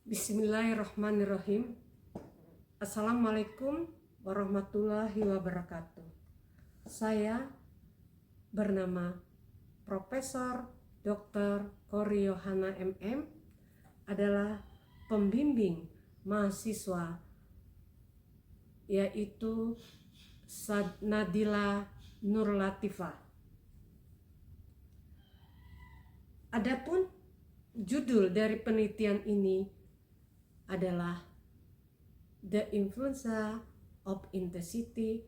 Bismillahirrahmanirrahim. Assalamualaikum warahmatullahi wabarakatuh. Saya bernama Profesor Dr. Kori Yohana MM, adalah pembimbing mahasiswa yaitu Nadila Nur Latifah. Adapun judul dari penelitian ini adalah The Influence of Intensity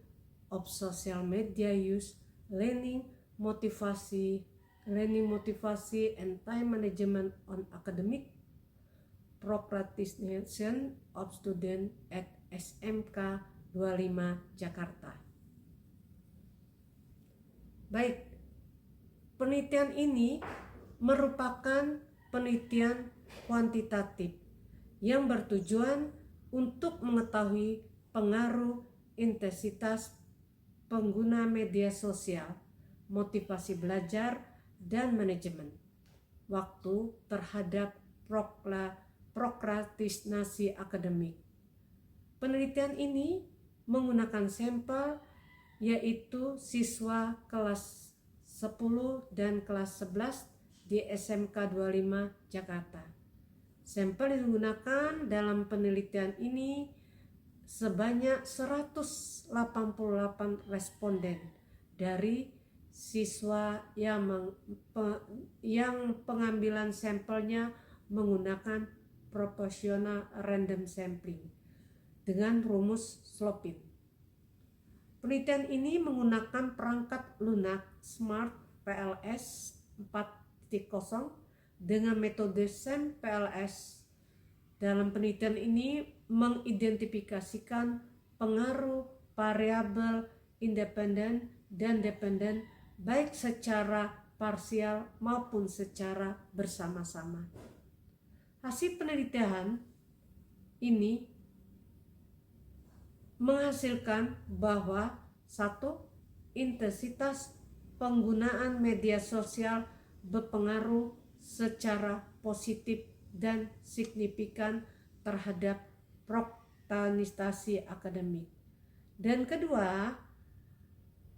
of Social Media Use, Learning Motivasi and Time Management on Academic Procrastination of Students at SMK 25 Jakarta. Baik, penelitian ini merupakan penelitian kuantitatif yang bertujuan untuk mengetahui pengaruh intensitas pengguna media sosial, motivasi belajar, dan manajemen waktu terhadap prokrastinasi akademik. Penelitian ini menggunakan sampel yaitu siswa kelas 10 dan kelas 11 di SMK 25 Jakarta. Sampel yang digunakan dalam penelitian ini sebanyak 188 responden dari siswa yang pengambilan sampelnya menggunakan proporsional random sampling dengan rumus Slopin. Penelitian ini menggunakan perangkat lunak Smart PLS 4.0 dengan metode SAM-PLS. Dalam penelitian ini mengidentifikasikan pengaruh variabel independen dan dependen baik secara parsial maupun secara bersama-sama. Hasil penelitian ini menghasilkan bahwa intensitas penggunaan media sosial berpengaruh secara positif dan signifikan terhadap prokrastinasi akademik. Dan kedua,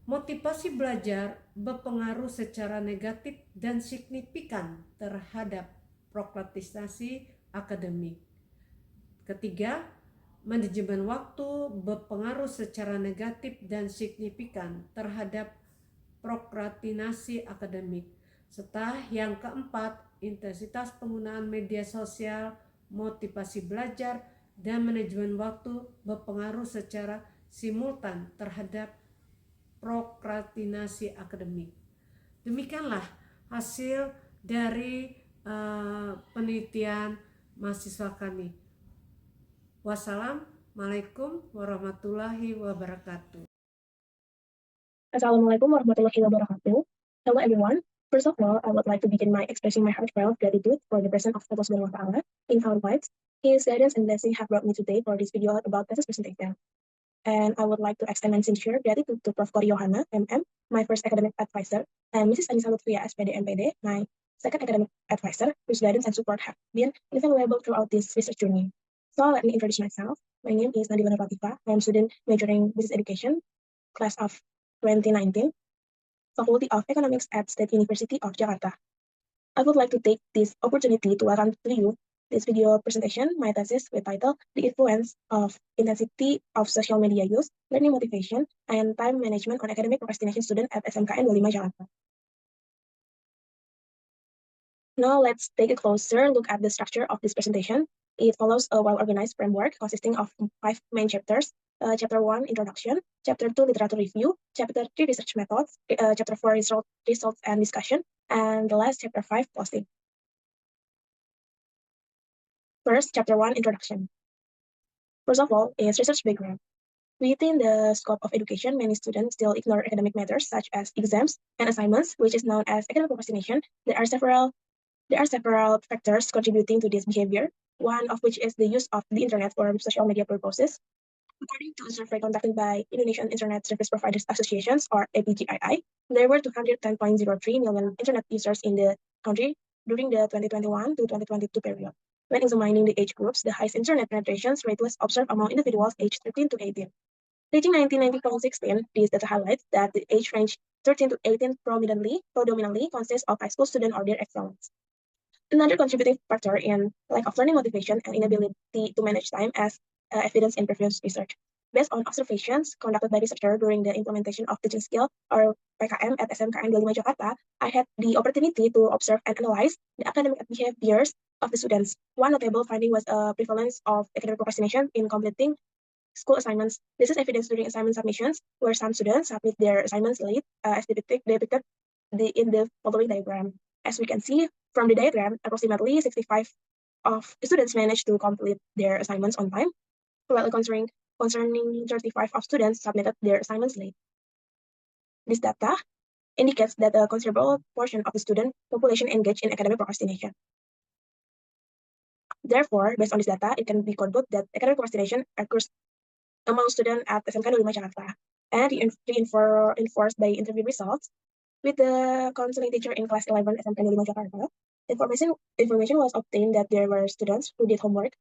motivasi belajar berpengaruh secara negatif dan signifikan terhadap prokrastinasi akademik. Ketiga, manajemen waktu berpengaruh secara negatif dan signifikan terhadap prokrastinasi akademik. Serta yang keempat, intensitas penggunaan media sosial, motivasi belajar, dan manajemen waktu berpengaruh secara simultan terhadap prokrastinasi akademik. Demikianlah hasil dari penelitian mahasiswa kami. Wassalamualaikum warahmatullahi wabarakatuh. Assalamualaikum warahmatullahi wabarakatuh. Hello everyone. First of all, I would like to begin by expressing my heartfelt gratitude for the presence of Allah Subhanahu wa Ta'ala in our lives. His guidance and blessing have brought me today for this video about thesis presentation. And I would like to extend my sincere gratitude to Prof. Kori Yohana, MM, my first academic advisor, and Mrs. Anissa Lutfia, SPD, MPD, my second academic advisor, whose guidance and support have been invaluable throughout this research journey. So let me introduce myself. My name is Nadila Nur Latifah. I am student majoring business education, class of 2019, Faculty of Economics at State University of Jakarta. I would like to take this opportunity to welcome to you this video presentation, my thesis with title, The Influence of Intensity of Social Media Use, Learning Motivation, and Time Management on Academic Procrastination Student at SMKN 25 Jakarta. Now let's take a closer look at the structure of this presentation. It follows a well-organized framework consisting of 5 main chapters. Chapter 1, Introduction, Chapter 2, Literature Review, Chapter 3, Research Methods, Chapter 4, Results and Discussion, and the last, Chapter 5, Closing. First, Chapter 1, Introduction. First of all, is research background. Within the scope of education, many students still ignore academic matters such as exams and assignments, which is known as academic procrastination. There are several factors contributing to this behavior, one of which is the use of the internet for social media purposes. According to a survey conducted by Indonesian Internet Service Providers Associations, or APGII, there were 210.03 million internet users in the country during the 2021 to 2022 period. When examining the age groups, the highest internet penetration rate was observed among individuals aged 13 to 18. Reaching 1990-2016, this data highlights that the age range 13 to 18 predominantly consists of high school students or their excellence. Another contributing factor in lack of learning motivation and inability to manage time as evidence in previous research. Based on observations conducted by researchers during the implementation of teaching skill or PKM at SMKN 25 Jakarta, I had the opportunity to observe and analyze the academic behaviors of the students. One notable finding was a prevalence of academic procrastination in completing school assignments. This is evidence during assignment submissions, where some students submit their assignments late, as depicted in the following diagram. As we can see from the diagram, approximately 65 of the students managed to complete their assignments on time, while concerning 35 of students submitted their assignments late. This data indicates that a considerable portion of the student population engaged in academic procrastination. Therefore, based on this data, it can be concluded that academic procrastination occurs among students at SMK 25 Jakarta, and reinforced by interview results with the counseling teacher in class 11 SMK 25 Jakarta. Information was obtained that there were students who did homework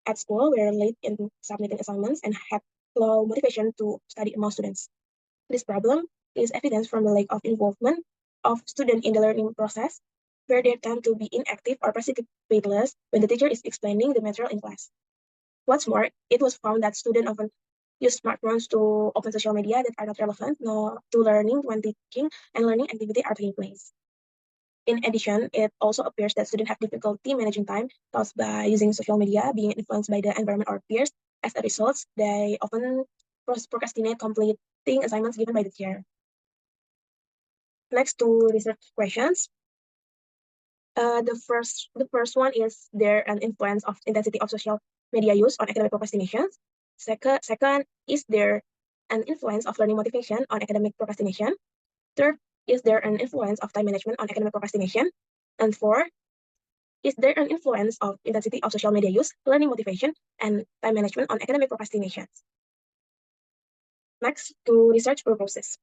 at school, were late in submitting assignments, and had low motivation to study among students. This problem is evidence from the lack of involvement of students in the learning process, where they tend to be inactive or participatless when the teacher is explaining the material in class. What's more, it was found that students often use smartphones to open social media that are not relevant to learning when teaching and learning activity are taking place. In addition, it also appears that students have difficulty managing time caused by using social media, being influenced by the environment or peers. As a result, they often procrastinate completing assignments given by the teacher. Next, to research questions. The first one is there an influence of intensity of social media use on academic procrastination? Second, is there an influence of learning motivation on academic procrastination? Third, is there an influence of time management on academic procrastination? And four, is there an influence of intensity of social media use, learning motivation, and time management on academic procrastination? Next, to research purposes.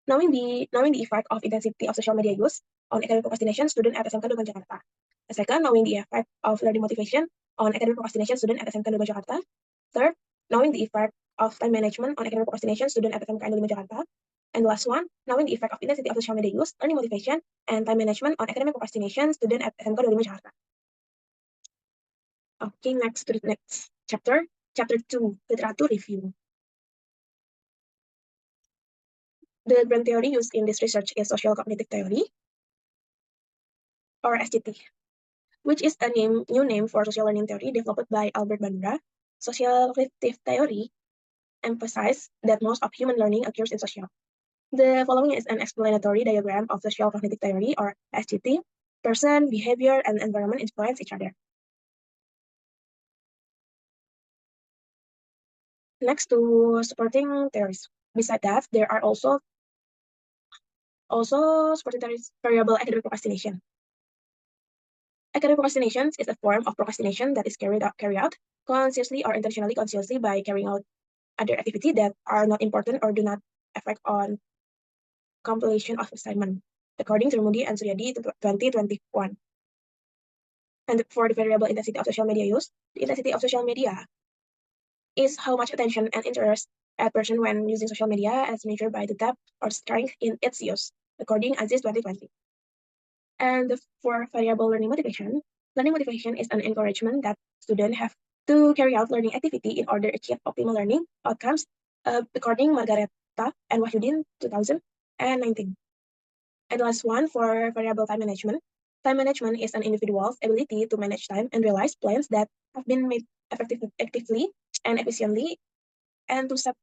Knowing the effect of intensity of social media use on academic procrastination, student at SMK 25 Jakarta. Second, knowing the effect of learning motivation on academic procrastination, student at SMK 25 Jakarta. Third, knowing the effect of time management on academic procrastination, student at SMK 25 Jakarta. And the last one, knowing the effect of intensity of social media use, learning motivation, and time management on academic procrastination, student at SMK 25 Jakarta. Okay, next to the next chapter, chapter 2, literature review. The grand theory used in this research is social cognitive theory, or SCT, which is a new name for social learning theory developed by Albert Bandura. Social cognitive theory emphasizes that most of human learning occurs in social. The following is an explanatory diagram of social cognitive theory, or SCT. Person, behavior, and environment influence each other. Next, to supporting theories. Besides that, there are also supporting theories variable academic procrastination. Academic procrastination is a form of procrastination that is carried out consciously or intentionally consciously by carrying out other activities that are not important or do not affect on completion of assignment, according to Moody and Suryadi 2021. And for the variable intensity of social media use, the intensity of social media is how much attention and interest a person when using social media as measured by the depth or strength in its use, according to Aziz 2020. And for variable learning motivation is an encouragement that students have to carry out learning activity in order to achieve optimal learning outcomes, according Margareta and Wahyudin 2019. And last one, for variable time management. Time management is an individual's ability to manage time and realize plans that have been made effectively and efficiently, and to set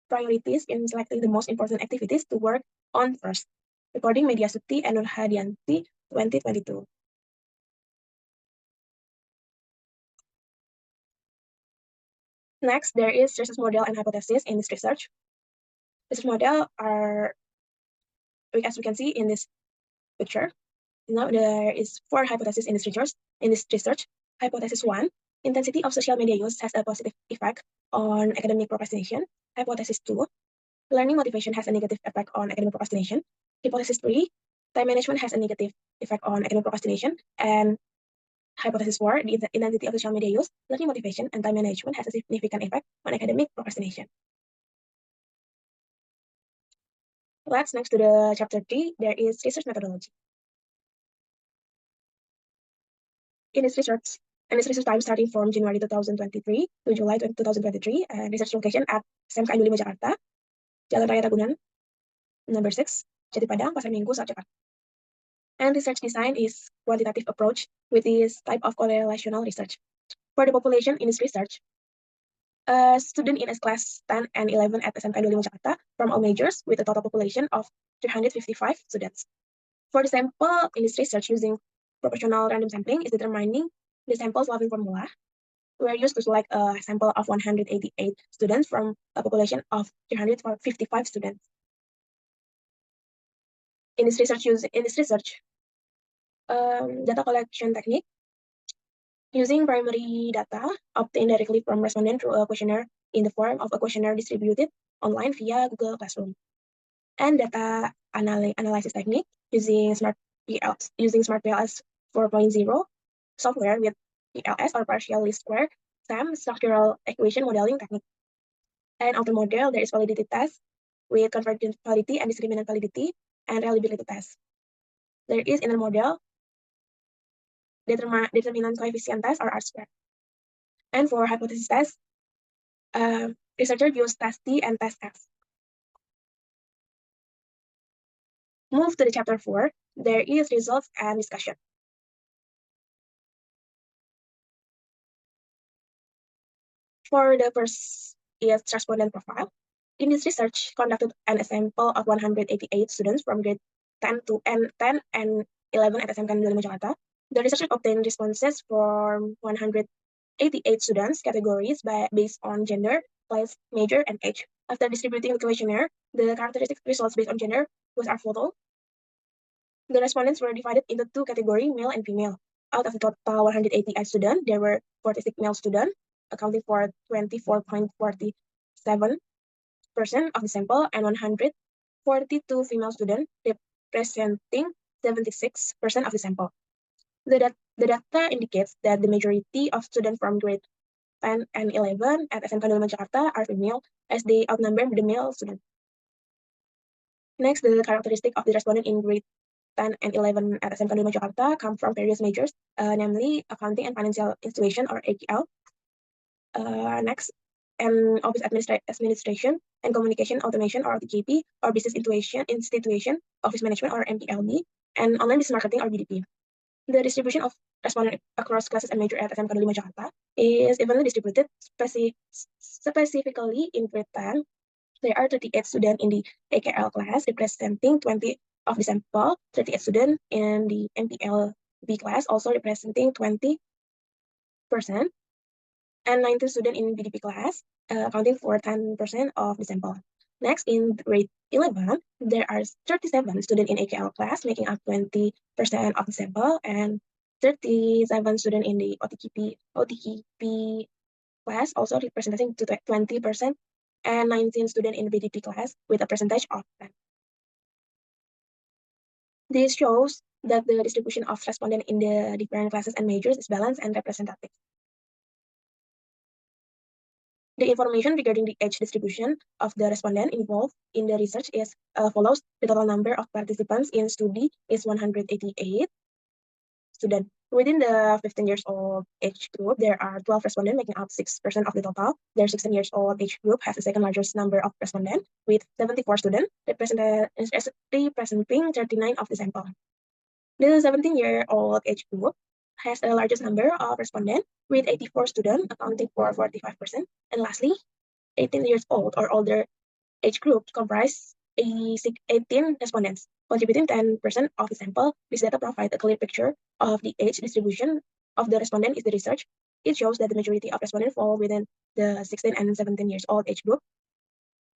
priorities in selecting the most important activities to work on first, according Mediasuti and Nurhadianti 2022. Next, there is research model and hypothesis in this research. Research model are, as we can see in this picture, now there is 4 hypotheses in this research. Hypothesis 1, intensity of social media use has a positive effect on academic procrastination. Hypothesis 2, learning motivation has a negative effect on academic procrastination. Hypothesis 3, time management has a negative effect on academic procrastination. And Hypothesis 4, the intensity of social media use, learning motivation, and time management has a significant effect on academic procrastination. Let's next to the chapter 3, there is research methodology. In its research time starting from January 2023 to July 2023, and research location at SMK Indo 5 Jakarta, Jalan Raya Ragunan, number 6, Jati Padang, Pasar Minggu, South Jakarta. And research design is quantitative approach with this type of correlational research. For the population in this research, a student in class 10 and 11 at SMK Indo 5 Jakarta from all majors with a total population of 355 students. For the sample in this research using proportional random sampling is determining the sample swabbing formula. We are used to select a sample of 188 students from a population of 355 students. In this research, data collection technique using primary data obtained directly from respondent through a questionnaire in the form of a questionnaire distributed online via Google Classroom, and data analysis technique using SmartPLS 4.0 software with PLS or partial least square SAM structural equation modeling technique. And outer model, there is validity test with convergent validity and discriminant validity and reliability test. There is inner model, determinant coefficient test or R-square. And for hypothesis test, researchers use test T and test F. Move to the chapter 4, there is results and discussion. For the first is respondent profile. In this research, conducted an sample of 188 students from grade 10 and 11 at SMK Indo 5 Jakarta. The researcher obtained responses from 188 students categories based on gender, class, major, and age. After distributing the questionnaire, the characteristic results based on gender was as follows. The respondents were divided into two categories, male and female. Out of the total 188 students, there were 46 male students, accounting for 24.47% of the sample, and 142 female students, representing 76% of the sample. The data indicates that the majority of students from grade 10 and 11 at SMK Indo 5 Jakarta are female, as they outnumber the male students. Next, the characteristic of the respondent in grade 10 and 11 at SMK Indo 5 Jakarta come from various majors, namely Accounting and Financial Institution or AKL. Next, and Office Administration and Communication Automation or TKP, or Business Institution, Office Management or MPLB, and Online Business Marketing or BDP. The distribution of respondents across classes and major at SMK Indo 5 Jakarta is evenly distributed. Specifically in grade 10, there are 38 students in the AKL class, representing 20 of the sample, 38 students in the MPLB class, also representing 20%, and 19 students in BDP class, accounting for 10% of the sample. Next, in grade 11, there are 37 students in AKL class, making up 20% of the sample, and 37 students in the OTKP class, also representing 20%, and 19 students in BDP class with a percentage of 10. This shows that the distribution of respondents in the different classes and majors is balanced and representative. The information regarding the age distribution of the respondent involved in the research is follows. The total number of participants in study is 188 students. Within the 15 years old age group, there are 12 respondents making up 6% of the total. Their 16 years old age group has the second largest number of respondents with 74 students, representing 39 of the sample. The 17-year-old age group has the largest number of respondents with 84 students, accounting for 45%. And lastly, 18 years old or older age group comprise 18 respondents, contributing 10% of the sample. This data provides a clear picture of the age distribution of the respondent in the research. It shows that the majority of respondents fall within the 16 and 17 years old age group,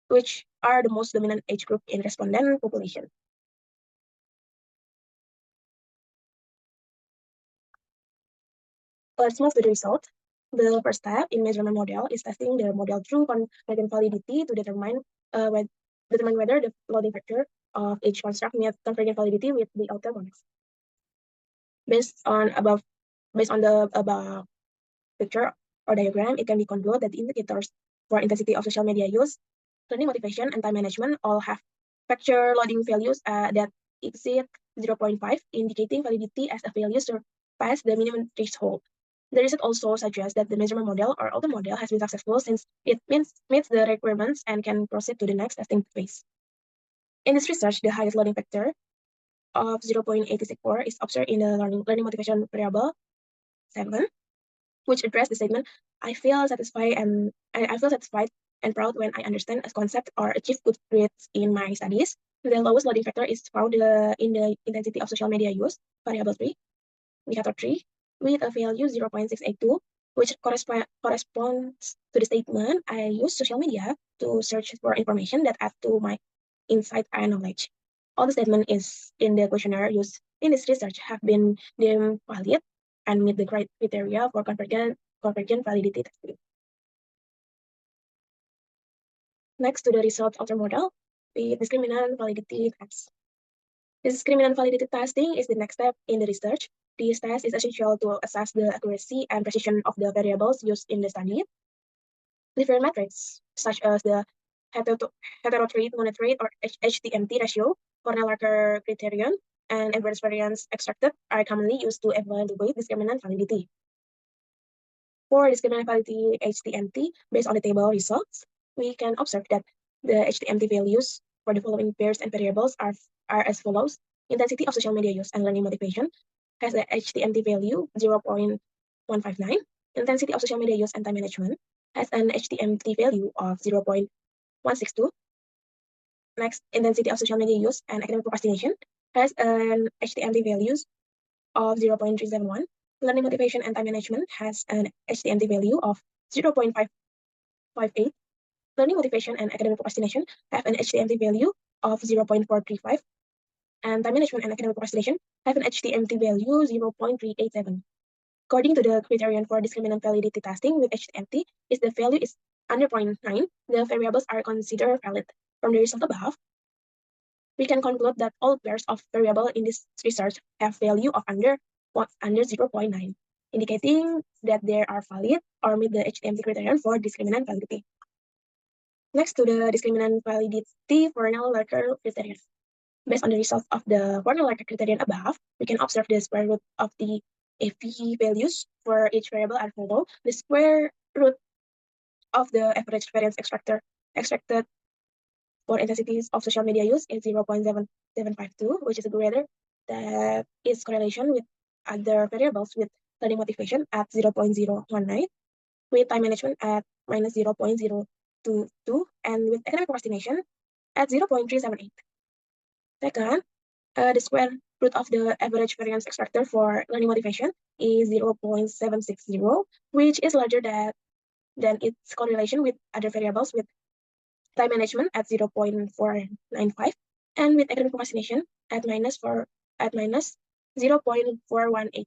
which are the most dominant age group in respondent population. Let's move to the result. The first step in measurement model is testing the model through convergent validity to determine whether the loading factor of each construct meets convergent validity with the outer bounds. Based on above Based on the above picture or diagram, it can be concluded that the indicators for intensity of social media use, learning motivation, and time management all have factor loading values that exceed 0.5, indicating validity as a value surpass the minimum threshold. The result also suggests that the measurement model or auto model has been successful since it meets the requirements and can proceed to the next testing phase. In this research, the highest loading factor of 0.864 is observed in the learning motivation variable 7, which address the statement, I feel satisfied and proud when I understand a concept or achieve good grades in my studies. The lowest loading factor is found in the intensity of social media use, variable 3, indicator 3, with a value 0.682, which corresponds to the statement, I use social media to search for information that add to my insight and knowledge. All the statement is in the questionnaire used in this research have been deemed valid and meet the criteria for convergent validity testing. Next to the results of the model, the discriminant validity test. Discriminant validity testing is the next step in the research. This test is essential to assess the accuracy and precision of the variables used in the study. Different metrics, such as the heterotrait monotrate or HTMT ratio, Cornell-Larker criterion, and average variance extracted, are commonly used to evaluate discriminant validity. For discriminant validity HTMT, based on the table results, we can observe that the HTMT values for the following pairs and variables are as follows. Intensity of social media use and learning motivation has a HTMT value 0.159. Intensity of social media use and time management has an HTMT value of 0.162. Next, intensity of social media use and academic procrastination has an HTMT values of 0.371. Learning motivation and time management has an HTMT value of 0.558. Learning motivation and academic procrastination have an HTMT value of 0.435. And time management and academic procrastination have an HTMT value 0.387. According to the criterion for discriminant validity testing with HTMT, if the value is under 0.9, the variables are considered valid. From the result above, we can conclude that all pairs of variables in this research have value of under 0.9, indicating that they are valid or meet the HTMT criterion for discriminant validity. Next to the discriminant validity for Cornell-Larker criterion. Based on the results of the Cornell-Larker criterion above, we can observe the square root of the AV values for each variable are follow. The square root of the average variance extracted for intensities of social media use is 0.7752, which is greater that is correlation with other variables with learning motivation at 0.019, with time management at minus 0.022, and with academic procrastination at 0.378. Second, the square root of the average variance extractor for learning motivation is 0.760, which is larger than its correlation with other variables with time management at 0.495 and with academic procrastination at minus 0.418.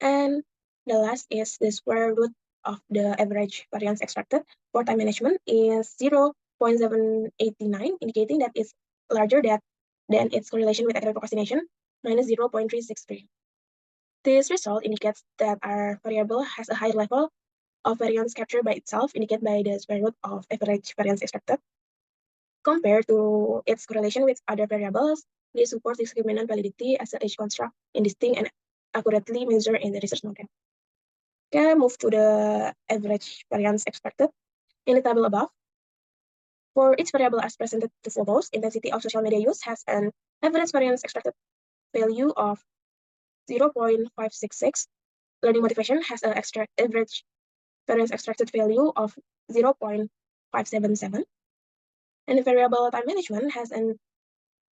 And the last is the square root of the average variance extracted for time management is 0.789, indicating that it's larger than its correlation with academic procrastination, minus 0.363. This result indicates that our variable has a high level of variance captured by itself, indicated by the square root of average variance extracted. Compared to its correlation with other variables, this supports discriminant validity as a H-construct in distinct and accurately measured in the research model. Okay, move to the average variance expected in the table above. For each variable as presented to follows, intensity of social media use has an average variance expected value of 0.566. Learning motivation has an average variance extracted value of 0.577. And the variable time management has an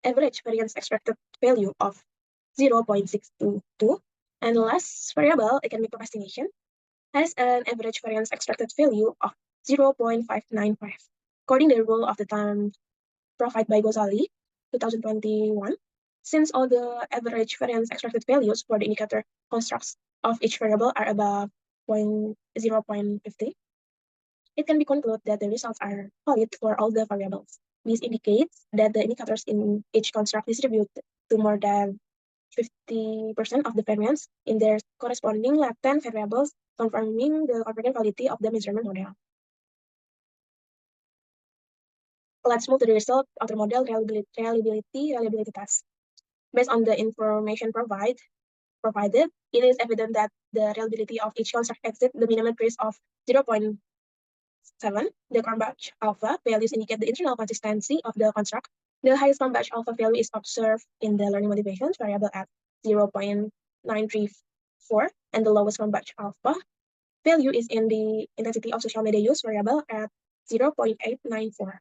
average variance extracted value of 0.622. And the last variable, academic procrastination, has an average variance extracted value of 0.595. According to the rule of the thumb provided by Ghazali, 2021, since all the average variance extracted values for the indicator constructs of each variable are above 0.50, it can be concluded that the results are valid for all the variables. This indicates that the indicators in each construct distribute to more than 50% of the variance in their corresponding latent variables, confirming the convergent validity of the measurement model. Let's move to the result of the model reliability test. Based on the information provided, it is evident that the reliability of each construct exceeds the minimum trace of 0.7. The Cronbach alpha values indicate the internal consistency of the construct. The highest Cronbach alpha value is observed in the learning motivations variable at 0.934, and the lowest Cronbach alpha value is in the intensity of social media use variable at 0.894.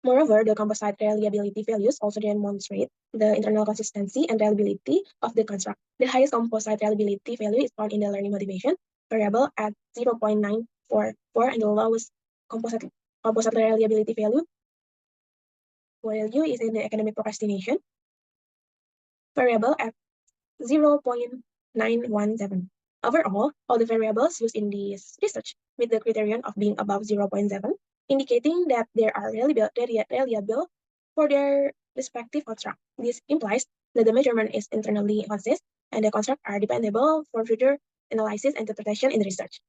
Moreover, the composite reliability values also demonstrate the internal consistency and reliability of the construct. The highest composite reliability value is found in the learning motivation variable at 0.944, and the lowest composite reliability value is in the academic procrastination variable at 0.917. Overall, all the variables used in this research meet the criterion of being above 0.7, indicating that they are reliable for their respective construct. This implies that the measurement is internally consistent and the construct are dependable for further analysis and interpretation in the research.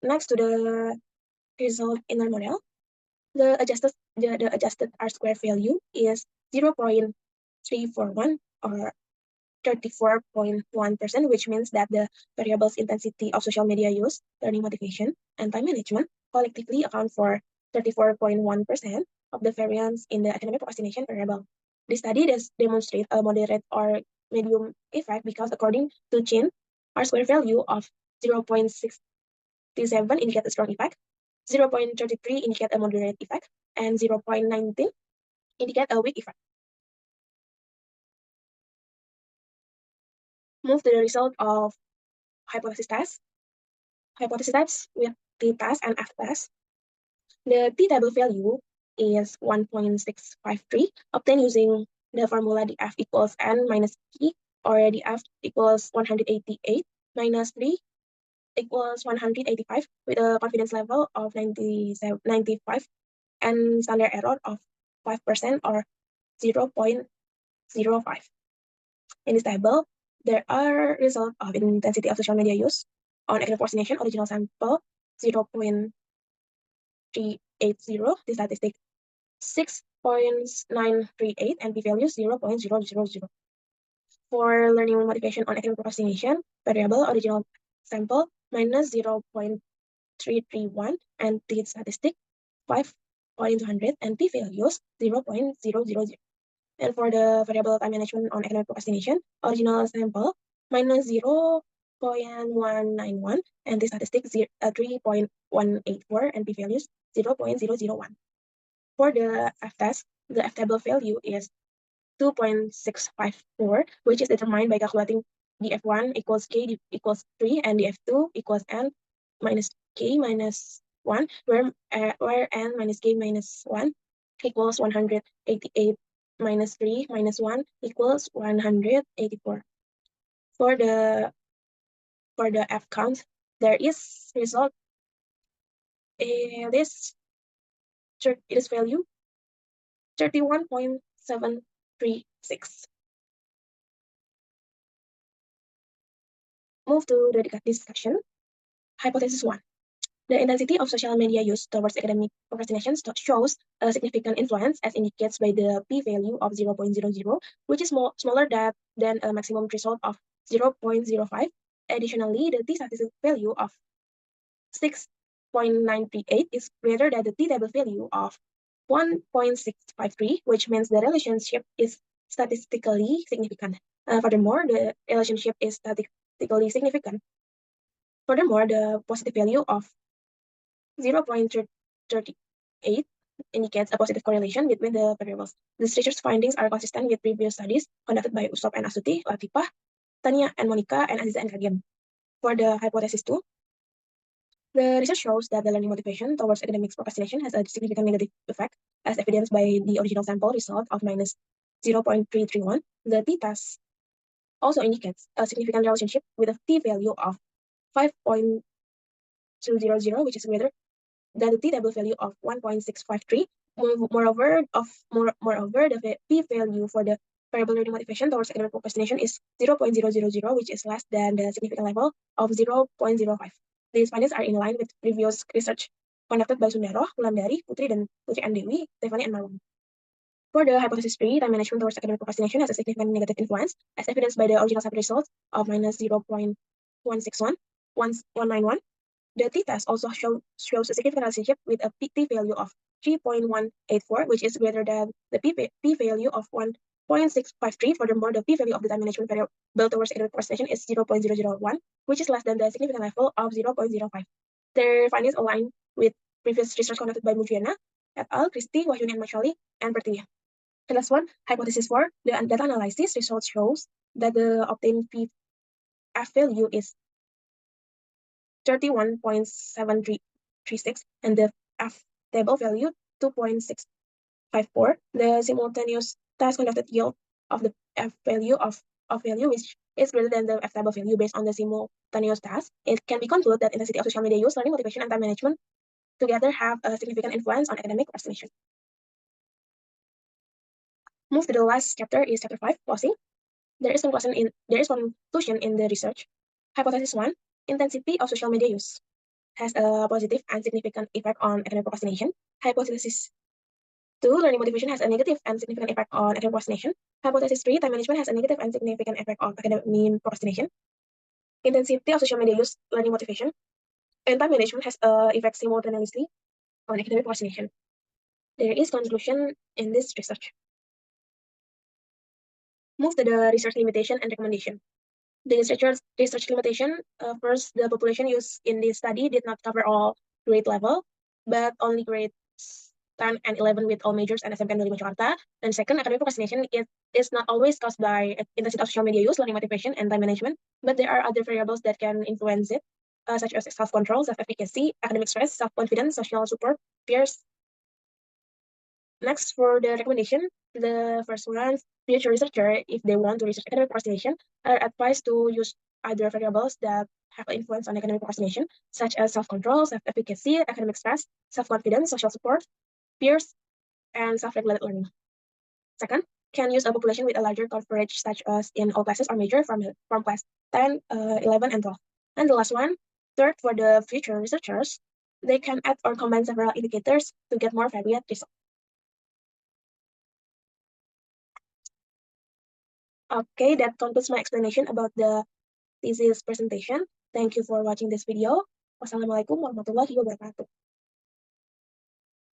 Next to the result in our model, the adjusted R-square value is 0.341 or 34.1%, which means that the variables intensity of social media use, learning motivation, and time management collectively account for 34.1% of the variance in the academic procrastination variable. The study demonstrates a moderate or medium effect because, according to Chin, R-square value of 0.67 indicate a strong effect, 0.33 indicate a moderate effect, and 0.19 indicate a weak effect. Move to the result of hypothesis test. Hypothesis test with t-test and f-test. The t-table value is 1.653, obtained using the formula df equals n minus p, or df equals 188 minus 3 equals 185, with a confidence level of 95 and standard error of 5% or 0.05. In this table, there are results of intensity of social media use on academic procrastination, original sample 0.380, the statistic 6.938, and p-value 0.000. For learning motivation on academic procrastination, variable original sample minus 0.331, and the statistic 5.200, and p-values 0.000. And for the variable time management on academic procrastination, original sample minus 0.191, and the statistic 3.184, and p-values 0.001. For the f-test, the f-table value is 2.654, which is determined by calculating df1 equals k equals 3 and df2 equals n minus k minus 1, where n minus k minus 1 equals 188 minus 3 minus 1 equals 184. For the f count, there is result this value 31.736. Move to the discussion. Hypothesis 1. The intensity of social media use towards academic procrastination shows a significant influence, as indicates by the p-value of 0.00, which is smaller than a maximum threshold of 0.05. Additionally, the t-statistic value of 6.938 is greater than the t-table value of 1.653, which means the relationship is statistically significant. Furthermore, the relationship is statistically significant. Furthermore, the positive value of 0.38 indicates a positive correlation between the variables. This research findings are consistent with previous studies conducted by Usop and Astuti, Latifah, Tania and Monica, and Aziza and Kagem. For the hypothesis 2, the research shows that the learning motivation towards academic procrastination has a significant negative effect, as evidenced by the original sample result of minus 0.331. The t-test also indicates a significant relationship with a t-value of 5.200, which is greater the t-table value of 1.653. Moreover, the p-value for the variable learning motivation towards academic procrastination is 0.000, which is less than the significant level of 0.05. These findings are in line with previous research conducted by Sundaro, Wulandari, Putri and Dewi, Stephanie, and Marwan. For the hypothesis 3, time management towards academic procrastination has a significant negative influence, as evidenced by the original sub-result of minus 0.161191. The t-test also shows a significant relationship with a p-value of 3.184, which is greater than the p-value of 1.653. Furthermore, the p-value of the time management variable towards academic procrastination is 0.001, which is less than the significant level of 0.05. Their findings align with previous research conducted by Mudriana et al., Christie, Wahyuni, and Machali, and Pertiwi. The last one, hypothesis 4, the data analysis result shows that the obtained F value is 31.7336 and the F table value 2.654. The simultaneous task conducted yield of the F value of value, which is greater than the F table value based on the simultaneous task. It can be concluded that intensity of social media use, learning motivation, and time management together have a significant influence on academic procrastination. Move to the last chapter is chapter 5, closing. There is conclusion in the research. Hypothesis 1, intensity of social media use has a positive and significant effect on academic procrastination. Hypothesis 2, learning motivation has a negative and significant effect on academic procrastination. Hypothesis 3, time management has a negative and significant effect on academic procrastination. Intensity of social media use, learning motivation, and time management has effect simultaneously on academic procrastination. There is conclusion in this research. Move to the research limitation and recommendation. The research limitation, first, the population used in this study did not cover all grade level, but only grades 10 and 11 with all majors and SMP Negeri Jakarta. And second, academic procrastination is not always caused by intensity of social media use, learning motivation, and time management, but there are other variables that can influence it, such as self-control, self-efficacy, academic stress, self-confidence, social support, peers. Next, for the recommendation, the first one, future researcher, if they want to research academic procrastination, are advised to use other variables that have an influence on academic procrastination, such as self-control, self-efficacy, academic stress, self-confidence, social support, peers, and self-regulated learning. Second, can use a population with a larger coverage, such as in all classes or major from class 10, 11, and 12. And the last one, third, for the future researchers, they can add or combine several indicators to get more varied results. Okay, that concludes my explanation about the thesis presentation. Thank you for watching this video. Wassalamualaikum warahmatullahi wabarakatuh.